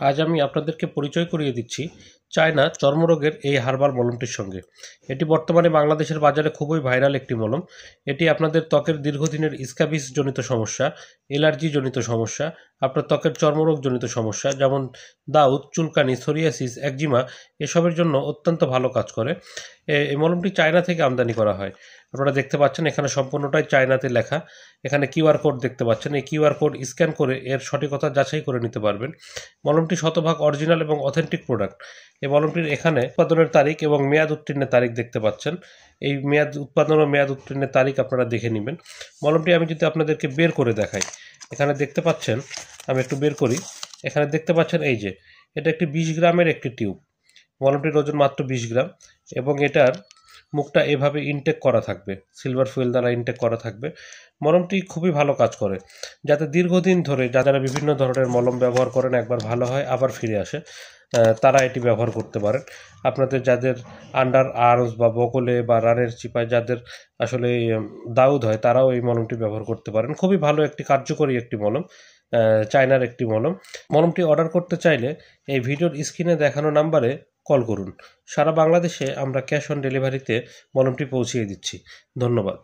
আজ আমি আপনাদেরকে পরিচয় করিয়ে দিচ্ছি চায়না চর্মরোগের এই হার্বাল মলমটির সঙ্গে। এটি বর্তমানে বাংলাদেশের বাজারে খুবই ভাইরাল একটি মলম। এটি আপনাদের ত্বকের দীর্ঘদিনের স্ক্যাবিস জনিত সমস্যা, অ্যালার্জি জনিত সমস্যা, আপনার ত্বকের চর্মরোগ জনিত সমস্যা যেমন দাউদ, চুলকানি, সোরিয়াসিস, একজিমা এসবের জন্য অত্যন্ত ভালো কাজ করে। এই মলমটি চায়না থেকে আমদানি করা হয়। আপনারা দেখতে পাচ্ছেন এখানে সম্পূর্ণটাই চায়নাতে লেখা। এখানে কিউআর কোড দেখতে পাচ্ছেন। এই কিউআর কোড স্ক্যান করে এর সঠিকতা যাচাই করে নিতে পারবেন। মলমটি শতভাগ অরিজিনাল এবং অথেন্টিক প্রোডাক্ট। এই মলমটির এখানে উৎপাদনের তারিখ এবং মেয়াদ উত্তীর্ণের তারিখ দেখতে পাচ্ছেন। এই উৎপাদন ও মেয়াদ উত্তীর্ণের তারিখ আপনারা দেখে নেবেন। মলমটি আমি যদি আপনাদেরকে বের করে দেখাই, এখানে দেখতে পাচ্ছেন, আমি একটু বের করি। এখানে দেখতে পাচ্ছেন এই যে এটা একটি 20 গ্রামের একটি টিউব। মলমটির ওজন মাত্র 20 গ্রাম এবং এটার মুখটা এভাবে ইনটেক করা থাকবে, সিলভার ফুয়েল দ্বারা ইনটেক করা থাকবে। মলমটি খুবই ভালো কাজ করে, যাতে দীর্ঘদিন ধরে যারা বিভিন্ন ধরনের মলম ব্যবহার করেন একবার ভালো হয় আবার ফিরে আসে, তারা এটি ব্যবহার করতে পারেন। আপনাদের যাদের আন্ডার আর্মস বা বগলে বা রানের চিপায় যাদের আসলে দাউদ হয় তারাও এই মলমটি ব্যবহার করতে পারেন। খুবই ভালো একটি কার্যকরী একটি মলম, চায়নার একটি মলম। মলমটি অর্ডার করতে চাইলে এই ভিডিওর স্ক্রিনে দেখানো নাম্বারে কল করুন। সারা বাংলাদেশে আমরা ক্যাশ অন ডেলিভারিতে মলমটি পৌঁছিয়ে দিচ্ছি। ধন্যবাদ।